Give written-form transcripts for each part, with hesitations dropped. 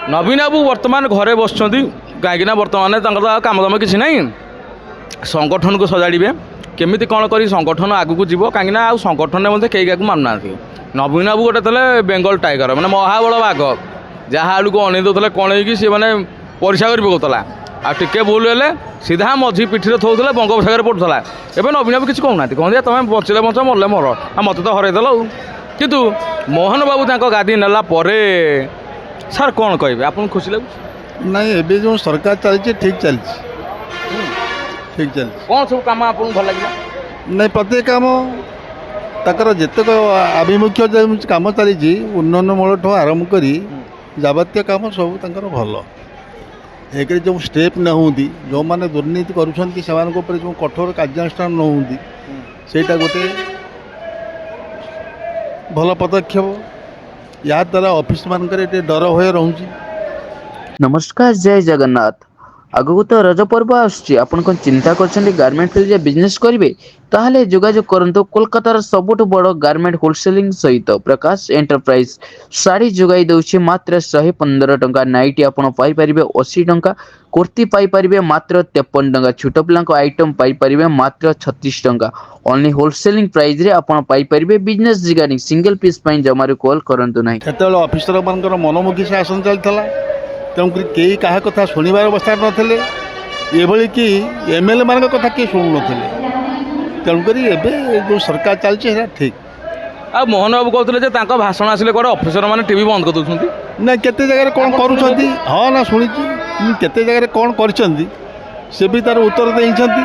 नवीन बाबू बर्तमान घरे बस कहीं बर्तमान काम दाम कि ना संगठन को सजाड़े केमी कौन कर संगठन आगू जीव कहीं संगठन में कई क्या मानुना नवीन बाबू गोटे थे बेंगल टाइगर मैंने महाबल बाघ जहाँ आड़ को अन दौले कौन सी मैंने परीक्षा कर पकाला आके भूल हेले सीधा मझी पिठी थोड़े बंगोपसागर पड़ूला एवं नवीन बाबू किसी कहना कहते तुम बचले बच मरले मर मत तो हरईदेल कितु मोहन बाबू गादी नेला सार कौन कहे आप खुशी लगे नहीं एबे जो सरकार चलती ठीक चलती ठीक चलती कौन सब कम आपको भल लगे नहीं प्रत्येक काम तक जितक आभिमुख्य कम चली उन्नयनमूलक आरंभ कर जावतीय काम सब भल एक जो स्टेप नहुंती जो मैंने दुर्नीति करुँच जो कठोर कार्यानुष्ठान नहुंती सेटा गोटे भल पदक्षेप या द्वारा ऑफिस मानक डर भय रोचे। नमस्कार जय जगन्नाथ आगु तो रज पर्व आसुची आपण कोन चिंता करछन्ती गारमेंट फील्ड रे बिजनेस करिवे ताहले जोगाजोग करंतो कोलकातार सबुठु बड़ गारमेंट होलसेलिंग सहित प्रकाश एंटरप्राइज साड़ी जोगाई दउछि मात्र 115 टंका नाइटी आपण पाई परिबे 80 टंका कुर्ती पाई परिबे मात्र 53 टंका छोट पिलांको आइटम पाई परिबे मात्र 36 टंका ओनली होलसेलिंग प्राइस रे आपण पाई परिबे बिजनेस रिगार्डिंग सिंगल पीस पई जमारे कॉल करंतु नाही केतल ऑफिसर मानकर मनमुखी शासन चलतला तेणुक कई क्या कथा शुणवार अवस्था नथिले एभली कि एमएलए मान कथा किए शुणु नथिले तेणुक जो सरकार चलती ठीक आ मोहन बाबू कहते भाषण आसिले कौन अफिसर मैंने टीवी बंद कर दूसरी ना केते जगह कौन करुँच हाँ ना शुणी केते जगह कौन कर से भी तार उत्तर देइछन्ति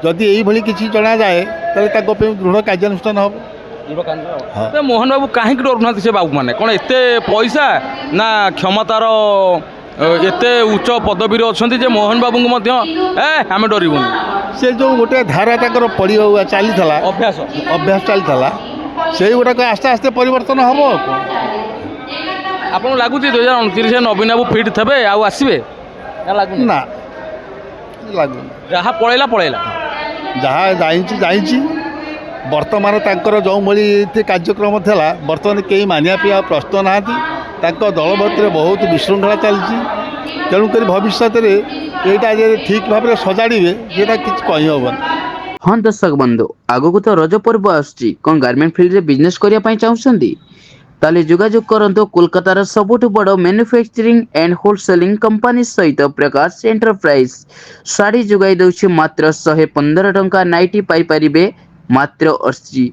जदि यही किसी जना जाए ताले दृढ़ कार्यानुष्ठान हम मोहन बाबू कहीं डरुना से बाबू मैंने कौन एत पैसा ना क्षमतार एत उच्च पदवी अच्छा मोहन बाबू आम डरबुनि से जो गोटे धारा तक पड़ी चली अभ्यास अभ्यास चली से गुड़ाक आस्ते आस्ते परिवर्तन हम आपको लगुच 2029 नवीन बाबू फिट थे आसवे ना लगुन जहाँ पलैला पलैला जहाँ जाइए वर्तमान तांकर जो भली कार्यक्रम था बर्तमान कई मानिया पिया प्रस्तुत ना दल भर बहुत विशृंखला चलती तेणुक भविष्य यहाँ ठीक भाव में सजाड़े ये कि कहीहबन। हाँ दर्शक बंधु आगु तो रज पर्व आसुची कौन गारमेंट फील्ड रे बिजनेस करिया पई चाहुछन्ती ताले जोगाजोग करंतो कोलकातार सबुठु बड़ मैन्युफैक्चरिंग एंड होलसेलिंग कंपनी सहित प्रकाश एंटरप्राइज साड़ी जोगाई दउछि मात्र 115 टंका नाइटी पाई परिबे मात्र 80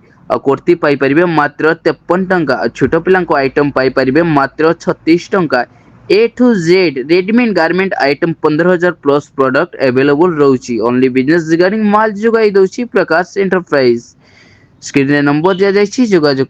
कुर्ती पाई परिबे मात्र 53 टंका छोट पिलांको आइटम पाई परिबे मात्र 36 टंका A to Z readymade garment item 15,000 plus product available रोची ओनली बिजनेस रिगार्डिंग माल जोगाई दउछि प्रकाश एंटरप्राइज स्क्रीन रे नंबर दिया जाइछि जोगाजोग